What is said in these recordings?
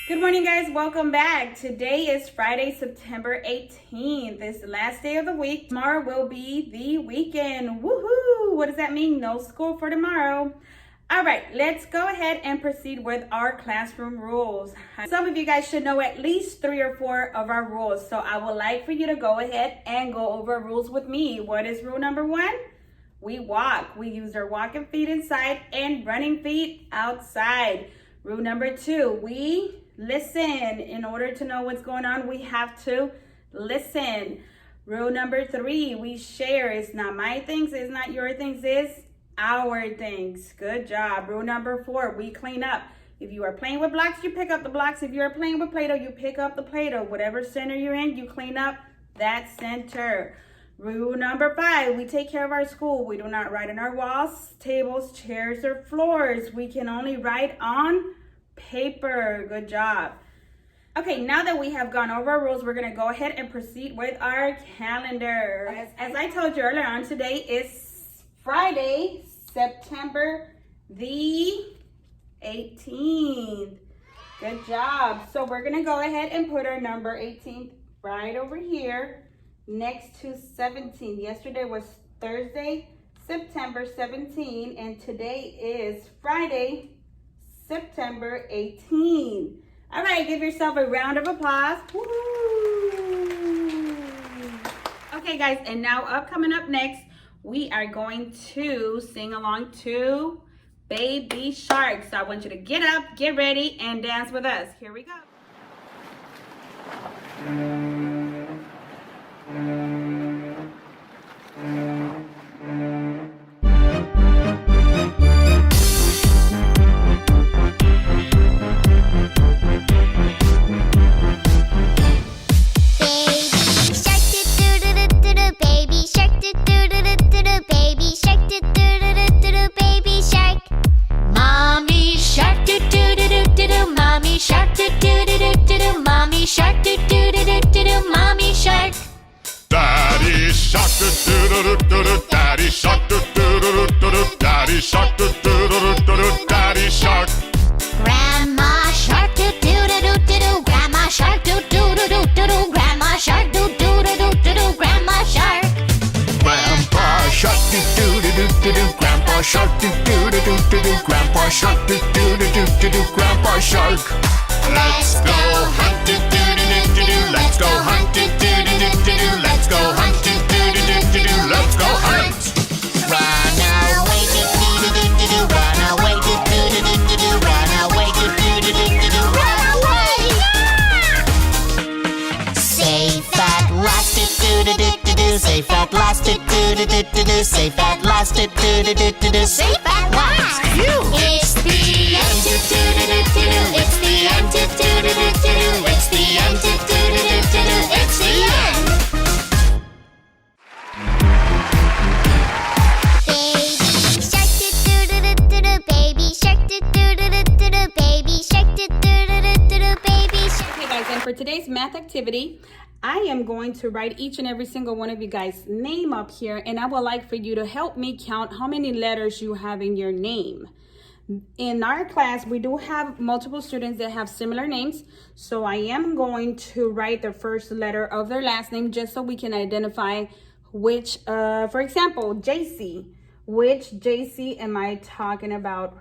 Good morning, guys. Welcome back. Today is Friday, September 18th. It's the last day of the week. Tomorrow will be the weekend. Woohoo! What does that mean? No school for tomorrow. All right, let's go ahead and proceed with our classroom rules. Some of you guys should know at least 3 or 4 of our rules. So I would like for you to go ahead and go over rules with me. What is rule number 1? We walk. We use our walking feet inside and running feet outside. Rule number 2, we listen. In order to know what's going on, we have to listen. Rule number 3, we share. It's not my things, it's not your things, it's our things. Good job. Rule number 4, we clean up. If you are playing with blocks, you pick up the blocks. If you are playing with Play-Doh, you pick up the Play-Doh. Whatever center you're in, you clean up that center. Rule number 5, we take care of our school. We do not write on our walls, tables, chairs, or floors. We can only write on paper. Good job. Okay, now that we have gone over our rules, we're going to go ahead and proceed with our calendar. As I told you earlier on, today is Friday, September the 18th. Good job. So we're going to go ahead and put our number 18 right over here next to 17. Yesterday was Thursday, September 17, and today is Friday, September 18. All right, give yourself a round of applause. Woo! Okay, guys, and now coming up next, we are going to sing along to Baby Shark. So I want you to get up, get ready, and dance with us. Here we go. Daddy shark, do-do-do-do-do. Daddy shark, do-do-do-do-do. Daddy shark. Grandma shark, do-do-do-do-do. Grandma shark, do-do-do-do-do. Grandma shark, do-do-do-do-do. Grandma shark. Grandpa shark, do-do-do-do-do. Grandpa shark, do-do-do-do-do. Grandpa shark, do-do-do-do-do. Grandpa shark. Let's go hunt, do-do-do-do-do. Let's go hunt, do-do-do-do-do. Let's go hunt, do-do-do-do-do. Let's go hunt. Run away, do-do-do-do-do. Run away, do-do-do-do-do. Run away, do-do-do-do-do. Run away! Safe at last, do-do-do-do-do. Safe at last, do-do-do-do-do. Safe at last, do-do-do-do-do. Safe at last! It's the end, do-do-do-do-do. It's the end, do-do-do-do-do. It's the end, do-do-do-do-do. It's the end! And for today's math activity, I am going to write each and every single one of you guys' name up here, and I would like for you to help me count how many letters you have in your name. In our class, we do have multiple students that have similar names, so I am going to write the first letter of their last name just so we can identify which, for example, JC. Which JC am I talking about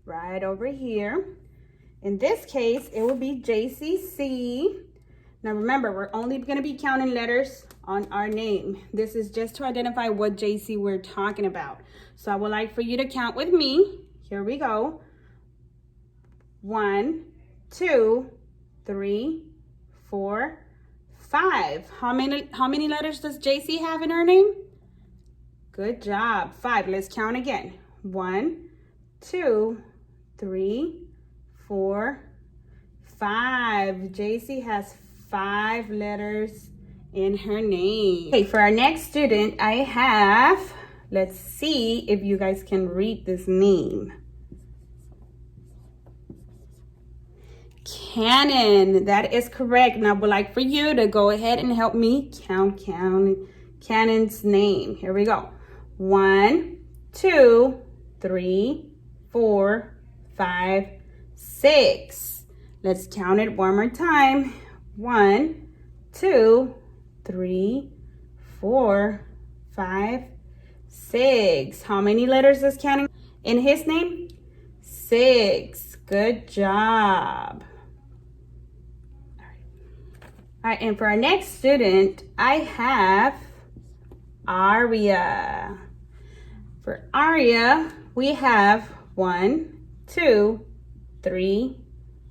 right over here? In this case, it will be JCC. Now remember, we're only going to be counting letters on our name. This is just to identify what JC we're talking about. So I would like for you to count with me. Here we go. 1, 2, 3, 4, 5. How many letters does JC have in her name? Good job. 5. Let's count again. 1, 2, 3, 4, 5. JC has 5 letters in her name. Okay, for our next student, I have, let's see if you guys can read this name. Cannon. That is correct. Now I would like for you to go ahead and help me count Cannon's name. Here we go. 1, 2, 3, 4, 5, 6. Let's count it one more time. 1, 2, 3, 4, 5, 6. How many letters is counting in his name? 6. Good job. All right, and for our next student, I have Aria. For Aria, we have 1, 2, 3,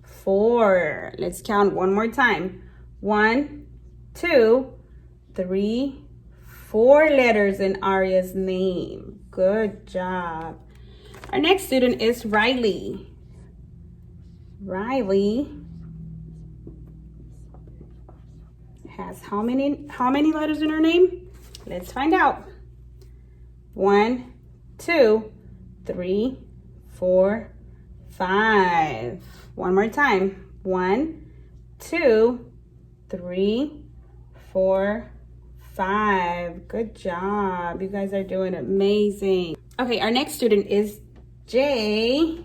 4. Let's count one more time. 1, 2, 3, 4 letters in Aria's name. Good job. Our next student is Riley. Riley has how many letters in her name? Let's find out. 1, 2, 3, 4, 5. One more time. 1, 2, 3, 4, 5. Good job. You guys are doing amazing. Okay, our next student is JC.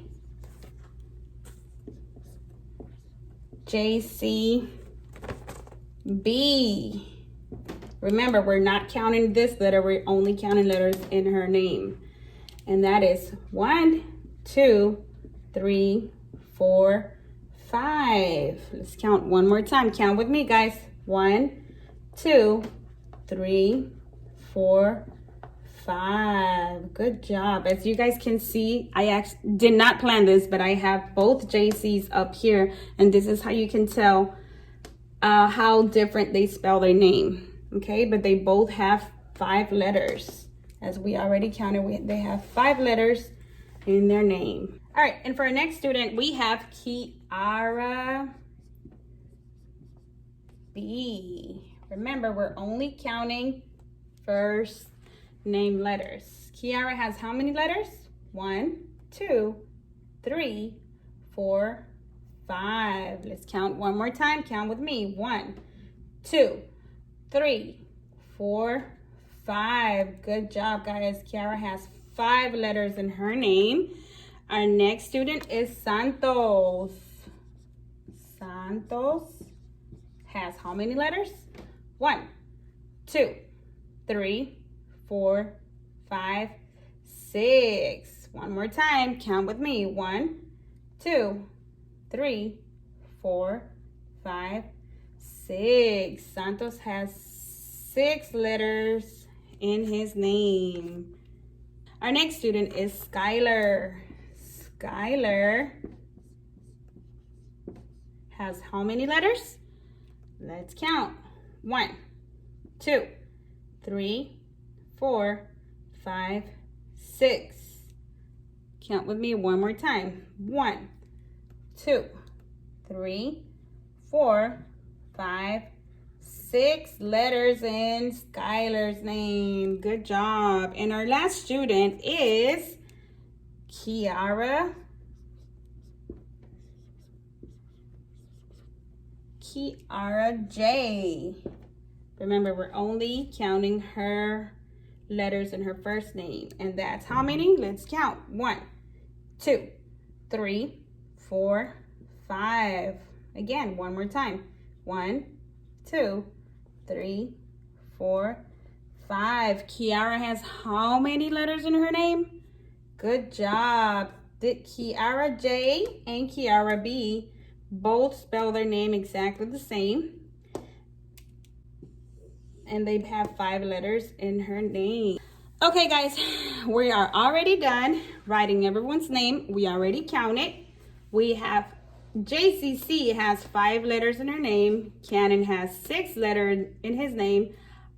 B. Remember, we're not counting this letter. We're only counting letters in her name. And that is 1, 2, 3, 4, 5. Let's count one more time. Count with me, guys. 1, 2, 3, 4, 5. Good job. As you guys can see, I actually did not plan this, but I have both JCs up here. And this is how you can tell how different they spell their name. Okay, but they both have 5 letters. As we already counted, they have 5 letters in their name. All right, and for our next student, we have Kiara B. Remember, we're only counting first name letters. Kiara has how many letters? 1, 2, 3, 4, 5. Let's count one more time. Count with me. 1, 2, 3, 4, 5. Good job, guys. Kiara has 5 letters in her name. Our next student is Santos. Santos has how many letters? 1, 2, 3, 4, 5, 6. One more time. Count with me. 1, 2, 3, 4, 5, 6. Santos has 6 letters in his name. Our next student is Skylar. Skylar has how many letters? Let's count. 1, 2, 3, 4, 5, 6. Count with me one more time. 1, 2, 3, 4, 5, 6 letters in Skylar's name. Good job. And our last student is Kiara. Kiara J. Remember, we're only counting her letters in her first name. And that's how many? Let's count. 1, 2, 3, 4, 5. Again, one more time. 1, 2, 3, 4, 5. Kiara has how many letters in her name? Good job. Did Kiara J and Kiara B both spell their name exactly the same? And they have 5 letters in her name. Okay, guys, we are already done writing everyone's name. We already counted. We have JCC has 5 letters in her name. Cannon has 6 letters in his name.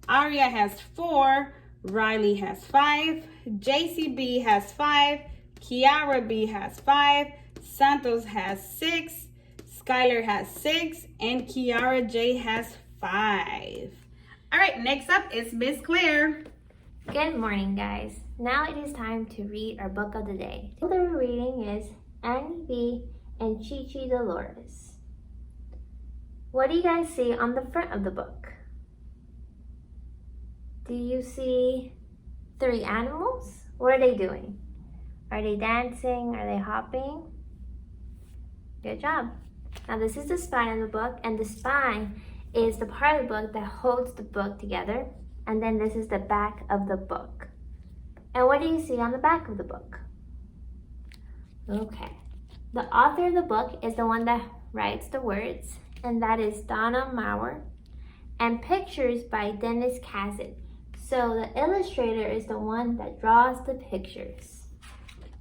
Aria has 4. Riley has 5. JCB has 5. Kiara B has 5. Santos has 6. Skylar has 6. And Kiara J has 5. All right, next up is Miss Claire. Good morning, guys. Now it is time to read our book of the day. The we're reading is Annie B and Chi Dolores. What do you guys see on the front of the book? Do you see 3 animals? What are they doing? Are they dancing? Are they hopping? Good job. Now this is the spine of the book, and the spine is the part of the book that holds the book together. And then this is the back of the book. And what do you see on the back of the book? Okay. The author of the book is the one that writes the words, and that is Donna Maurer. And pictures by Dennis Kazin. So the illustrator is the one that draws the pictures.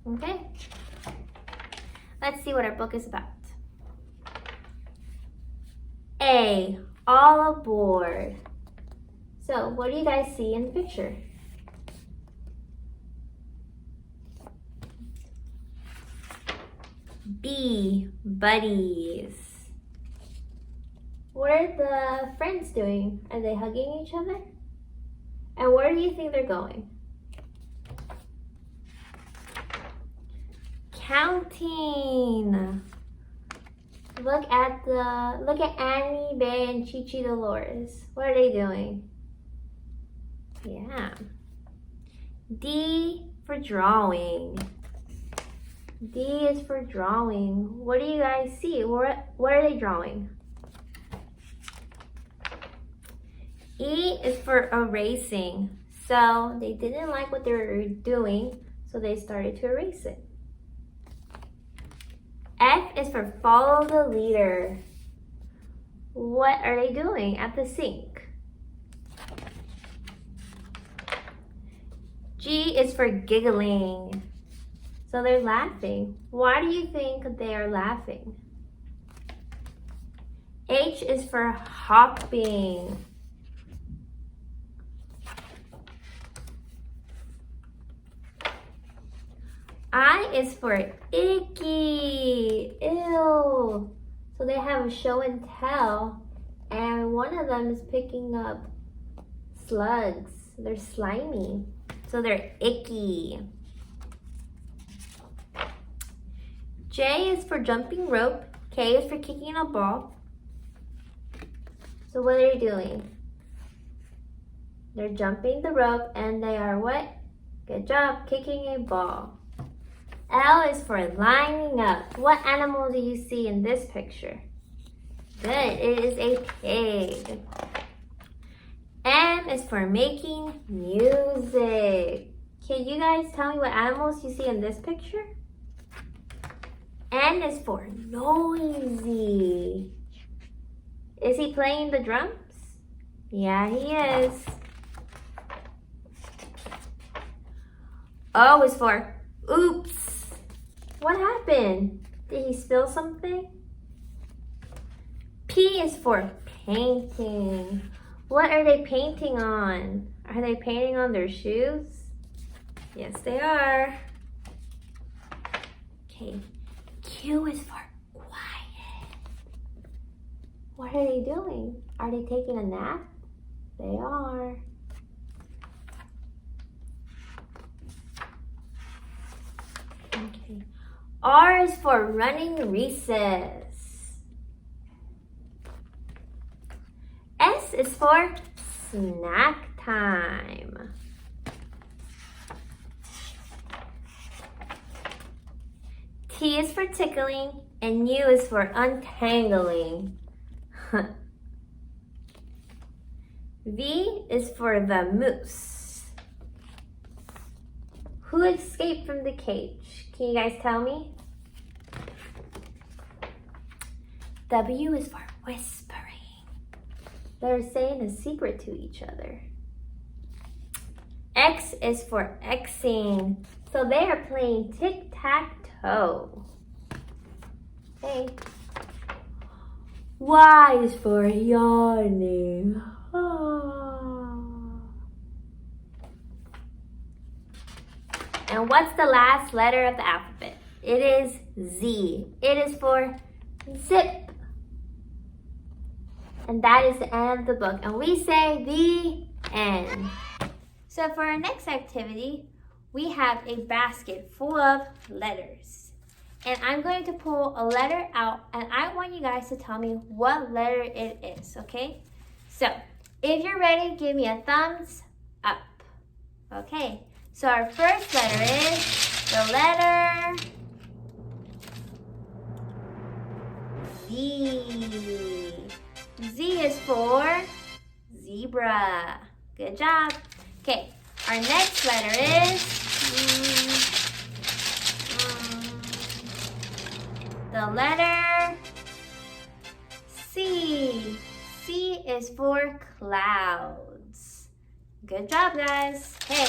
Okay? Let's see what our book is about. A, all aboard. So what do you guys see in the picture? B, buddies. What are the friends doing? Are they hugging each other? And where do you think they're going? Counting. Look at Annie, Bay, and Chi-Chi Dolores. What are they doing? Yeah. D for drawing. D is for drawing. What do you guys see? What are they drawing? E is for erasing. So they didn't like what they were doing, so they started to erase it. F is for follow the leader. What are they doing at the sink? G is for giggling. So they're laughing. Why do you think they are laughing? H is for hopping. I is for icky. Ew. So they have a show and tell, and one of them is picking up slugs. They're slimy, so they're icky. J is for jumping rope. K is for kicking a ball. So what are they doing? They're jumping the rope, and they are what? Good job, kicking a ball. L is for lining up. What animal do you see in this picture? Good, it is a pig. M is for making music. Can you guys tell me what animals you see in this picture? N is for noisy. Is he playing the drums? Yeah, he is. O is for oops. What happened? Did he spill something? P is for painting. What are they painting on? Are they painting on their shoes? Yes, they are. Okay. Q is for quiet. What are they doing? Are they taking a nap? They are. Okay. R is for running recess. S is for snack time. T is for tickling, and U is for untangling. V is for the moose. Who escaped from the cage? Can you guys tell me? W is for whispering. They're saying a secret to each other. X is for Xing. So they are playing tic-tac-toe. Okay. Y is for yawning. And what's the last letter of the alphabet? It is Z. It is for zip. And that is the end of the book. And we say the end. So for our next activity, we have a basket full of letters. And I'm going to pull a letter out, and I want you guys to tell me what letter it is, okay? So if you're ready, give me a thumbs up. Okay, so our first letter is the letter V. Z. Z is for zebra. Good job. Okay, our next letter is the letter C. C is for clouds. Good job, guys. Okay.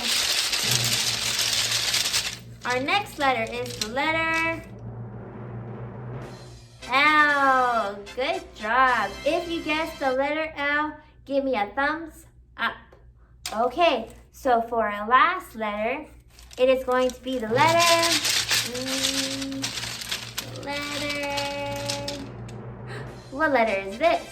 Our next letter is the letter L. Good job. If you guessed the letter L, give me a thumbs up. Okay, so for our last letter, it is going to be the letter. What letter is this?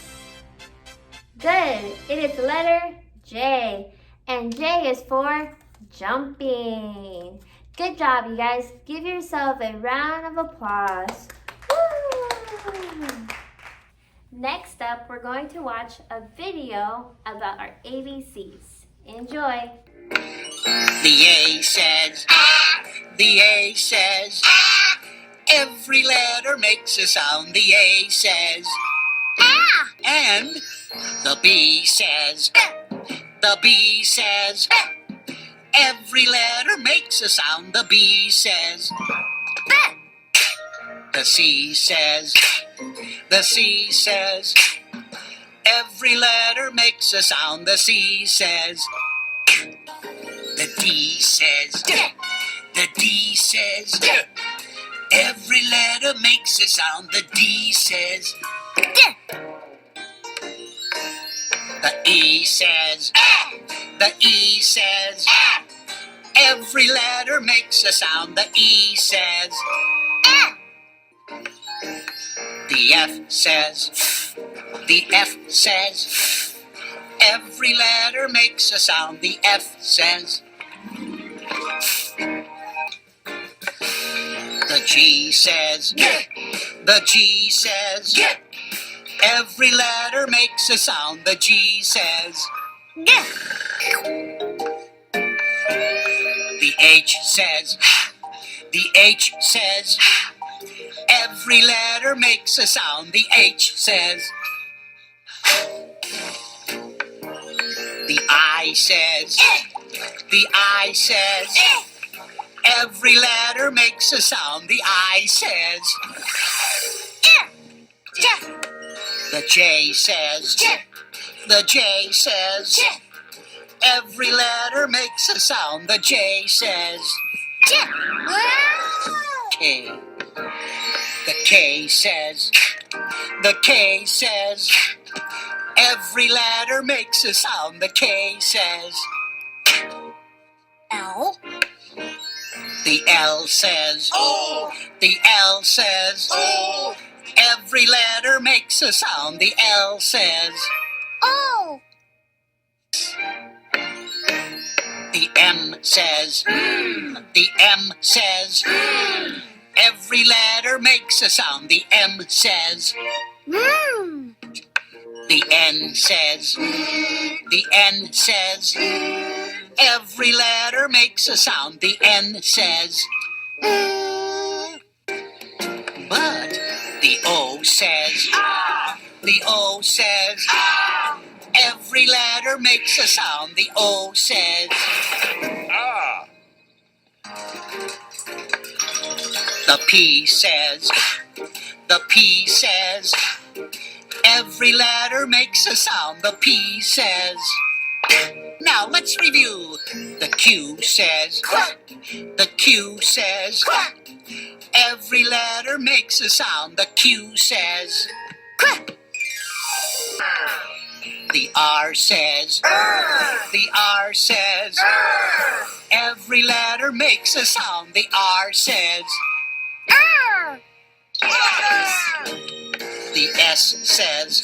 Good. It is the letter J. And J is for jumping. Good job, you guys. Give yourself a round of applause. Woo! Next up, we're going to watch a video about our ABCs. Enjoy. The A says ah. The A says ah. Every letter makes a sound. The A says ah. And the B says ah. The B says ah. Every letter makes a sound. The B says ah. The C says the C says every letter makes a sound. The C says the D says the D says every letter makes a sound. The D says the E says the E says every letter makes a sound. The E says the F says the F says every letter makes a sound. The F says the G says the G says every letter makes a sound. The G says the H says the H says every letter makes a sound. The H says the I says the I says every letter makes a sound. The I says the J says the J says every letter makes a sound. The J says K. The K says the K says every letter makes a sound. The K says L. The L says the L says every letter makes a sound. The L says the M says the M says every letter makes a sound. The M says the N says the N says every letter makes a sound. The N says but the O says the O says every letter makes a sound. The O says the P says the P says every letter makes a sound. The P says now let's review. The Q says the Q says every letter makes a sound. The Q says the R says the R says every letter makes a sound. The R says the S says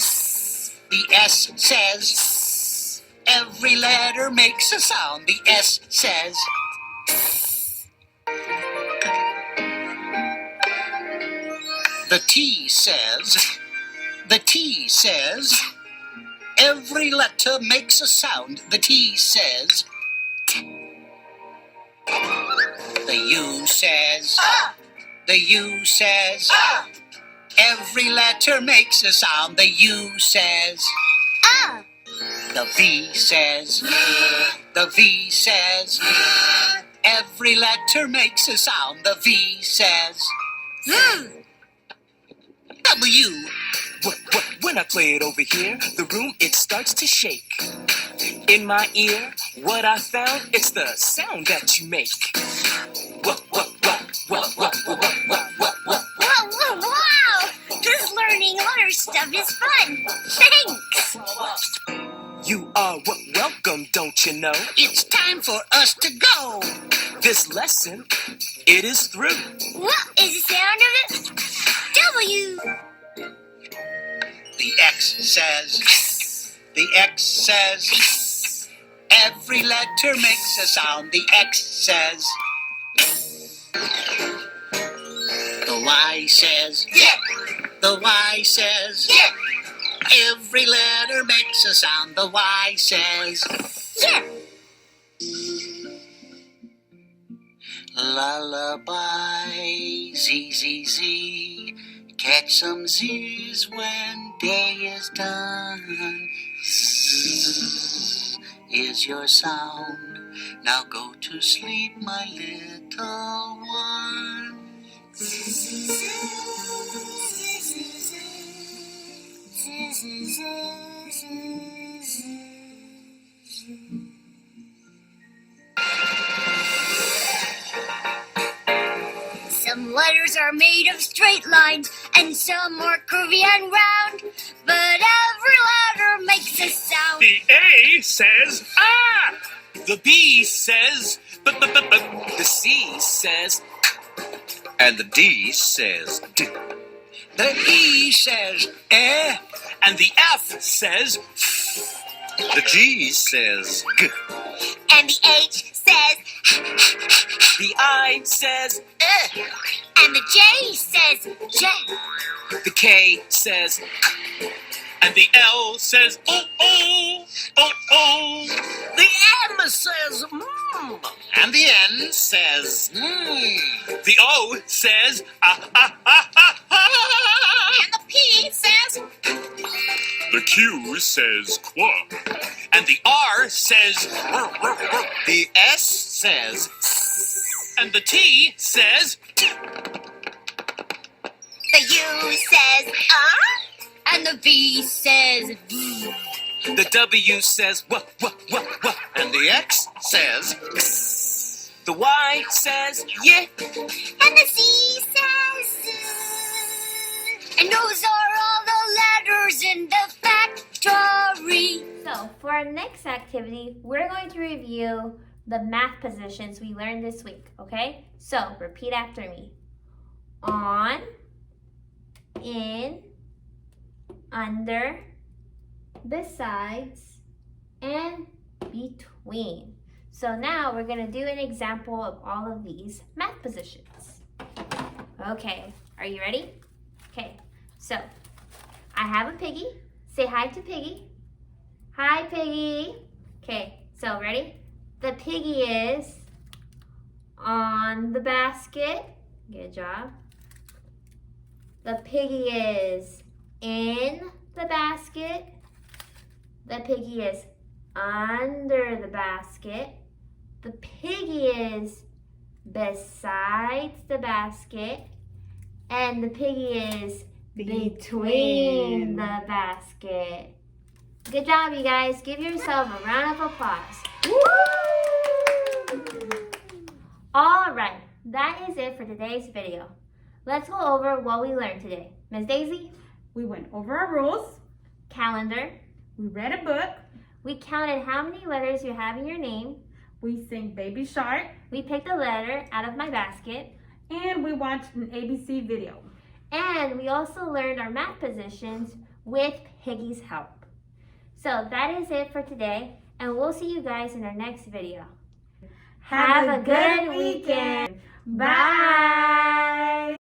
the S says every letter makes a sound. The S says the T says the T says every letter makes a sound. The T says the U says the U says Every letter makes a sound. The U says Ah. the V says the V says every letter makes a sound. The V says W. When I play it over here, the room, it starts to shake. In my ear, what I found, it's the sound that you make. Whoa, wow! This learning letter stuff is fun. Thanks. You are welcome, don't you know? It's time for us to go. This lesson, it is through. What is the sound of it? W. The X says the X says every letter makes a sound. The X says the Y says the Y says every letter makes a sound. The Y says Yeah. lullaby, Z, Z, Z. Catch some Z's when day is done. Zzz is your sound. Now go to sleep, my little one. Some letters are made of straight lines, and some are curvy and round. But every letter makes a sound. The A says ah. The B says but. The C says and the D says d. The E says eh. And the F says f. The G says g. And the H says The I says and the J says J. the K says and the L says oh oh oh oh. The M says and the N says The O says ah ah ah ah ah. And the P says The Q says qua. And the R says ruh, ruh, ruh. the S says And the T says the U says and the V says V. the W says wah wah wah wah. and the X says The Y says yeah. And the C says and those are all the letters in the factory. So for our next activity, we're going to review the math positions we learned this week, okay? So repeat after me. On, in, under, besides, and between. So now we're going to do an example of all of these math positions. Okay, are you ready? Okay, so I have a piggy. Say hi to Piggy. Hi, Piggy. Okay, so ready? The piggy is on the basket. Good job. The piggy is in the basket. The piggy is under the basket. The piggy is besides the basket. And the piggy is between the basket. Good job, you guys. Give yourself a round of applause. Woo! All right, that is it for today's video. Let's go over what we learned today. Ms. Daisy, We went over our rules. calendar. We read a book. We counted how many letters you have in your name. We sang Baby Shark. We picked a letter out of my basket. And we watched an ABC video. And we also learned our math positions with Piggy's help. So that is it for today, and we'll see you guys in our next video. Have a good weekend. Bye.